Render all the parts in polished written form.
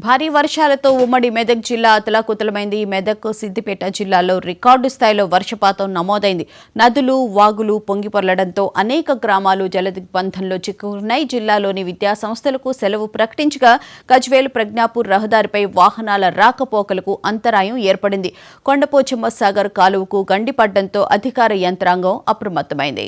భారీ వర్షాలతో ఉమ్మడి మెదక్ జిల్లా అతలాకుతలమైంది. మెదక్, సిద్దిపేట జిల్లాల్లో రికార్డు స్థాయిలో వర్షపాతం నమోదైంది. నదులు, వాగులు పొంగిపొర్లడంతో అనేక గ్రామాలు జలదిగ్బంధంలో చిక్కుకున్నాయి. జిల్లాలోని విద్యాసంస్థలకు సెలవు ప్రకటించగా గజ్వేల్ ప్రజ్ఞాపూర్ రహదారిపై వాహనాల రాకపోకలకు అంతరాయం ఏర్పడింది. కొండపోచమ్మ సాగర్ కాలువకు గండిపడ్డంతో అధికార యంత్రాంగం అప్రమత్తమైంది.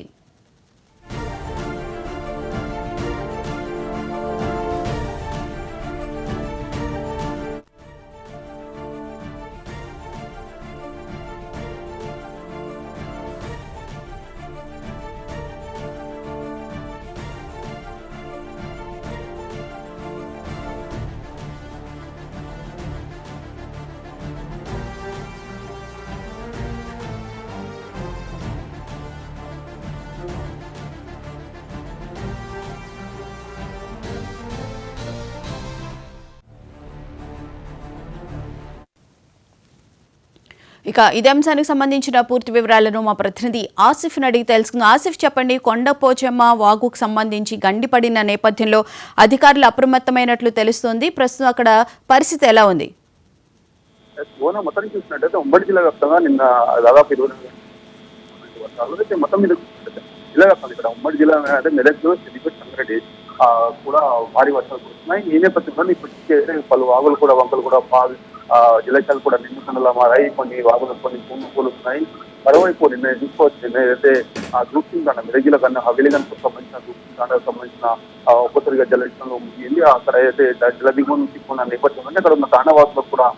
ఇక ఇదే అంశానికి సంబంధించిన పూర్తి వివరాలను మా ప్రతినిధి ఆసిఫ్ని అడిగి తెలుసుకుందాం. ఆసిఫ్, చెప్పండి, కొండపోచమ్మ వాగుకు సంబంధించి గండిపడిన నేపథ్యంలో అధికారులు అప్రమత్తమైనట్లు తెలుస్తోంది. ప్రస్తుతం అక్కడ పరిస్థితి ఎలా ఉంది? మొత్తం చూసినట్టయితే ఉమ్మడి జిల్లా వ్యాప్తంగా నిన్న దాదాపు 20 వర్షాలు అయితే మొత్తం మీద జిల్లా వ్యాప్తంగా ఇక్కడ ఉమ్మడి జిల్లా అంటే మెదక్, సిద్దిపేట, సంగారెడ్డి కూడా భారీ వర్షాలు కురుస్తున్నాయి. ఈ నేపథ్యంలో ఇప్పటికే పలు వాగులు కూడా వంకలు కూడా జలాశయాలు కూడా నిండుకుండలా మారాయి. కొన్ని వాగులు కొన్ని పూలుస్తున్నాయి. మరోవైపు నిన్న చూసుకోవచ్చు, నిన్న ఏదైతే గ్రూపింగ్ తాండ మెదక్ జిల్లా కన్నా హవేలీగన్కు సంబంధించిన గ్రూపింగ్ తాండకు సంబంధించిన ఒక్కసారిగా జలక్షణంలో ముగిగింది. అక్కడ అయితే జల దిగువను తీసుకున్న నేపథ్యంలో అక్కడ ఉన్న తాండవాసులకు కూడా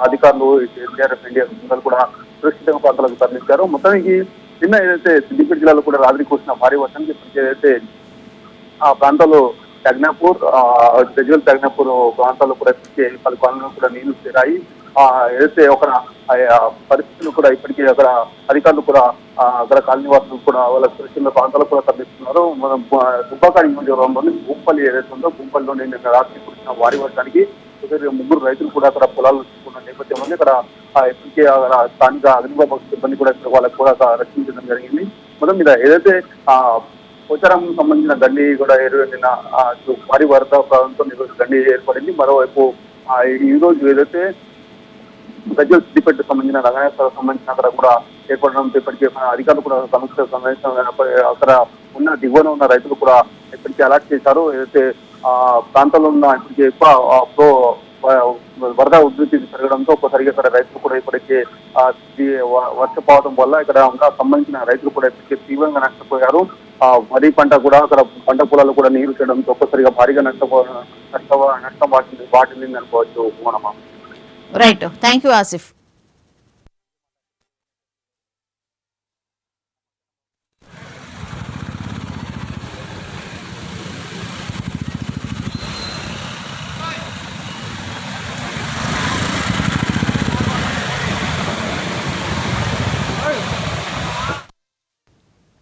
అధికారులు ఎన్డీఆర్ఎఫ్ ఎన్డీఆర్ఎఫ్ కూడా సురక్షితంగా ప్రాంతాలకు తరలించారు. మొత్తానికి నిన్న ఏదైతే సిద్దిపేట జిల్లాలో కూడా రాత్రి కురిసిన భారీ వర్షానికి ఇప్పటికీ ఏదైతే ఆ ప్రాంతాల్లో తగ్నాపూర్, గజ్వేల్ తగ్నాపూర్ ప్రాంతాల్లో కూడా పలు కాలనీలు కూడా నీళ్లు చేరాయి. ఏదైతే ఒక పరిస్థితులు కూడా ఇప్పటికీ అక్కడ అధికారులు కూడా అక్కడ కాలనీ వాసులు కూడా వాళ్ళ సురక్షిత ప్రాంతాలకు కూడా తరలిస్తున్నారు. మనం దుబ్బాక నియోజకవర్గంలోని భూంపల్లి ఏదైతే ఉందో భూంపల్లిలోని నిన్న రాత్రి కురిసిన భారీ వర్షానికి 3 రైతులు కూడా అక్కడ పొలాలు చూసుకున్న నేపథ్యంలో ఇక్కడ ఇప్పటికే స్థానిక అగ్నిమాపక సిబ్బంది కూడా వాళ్ళకు కూడా రక్షించడం జరిగింది. మొత్తం మీద ఏదైతే పోచారం సంబంధించిన గండి కూడా నిన్న భారీ వరద ప్రాంతంతో గండి ఏర్పడింది. మరోవైపు ఈ రోజు ఏదైతే గజ్వేల్ సిద్దిపేటకు సంబంధించిన రంగనాథకు సంబంధించిన అక్కడ కూడా ఏర్పడడంతో ఇప్పటికే అధికారులు కూడా సమస్య సమావేశం అక్కడ ఉన్న దిగువన ఉన్న రైతులు కూడా ఇప్పటికే అలర్ట్ చేశారు. ఏదైతే ప్రాంతంలో ఉన్న ఇప్పటికే ఎక్కువ వరద ఉధృతి పెరగడంతో ఒక్కసారిగా ఇక్కడ రైతులు కూడా ఇప్పటికే వర్షపాతం వల్ల ఇక్కడ ఉన్న సంబంధించిన రైతులు కూడా ఇప్పటికే తీవ్రంగా నష్టపోయారు. వరి పంట కూడా అక్కడ పంట పొలాలు కూడా నీరు చేయడంతో ఒక్కసారిగా భారీగా నష్టం వాటిల్లింది అనుకోవచ్చు. Right, thank you Asif.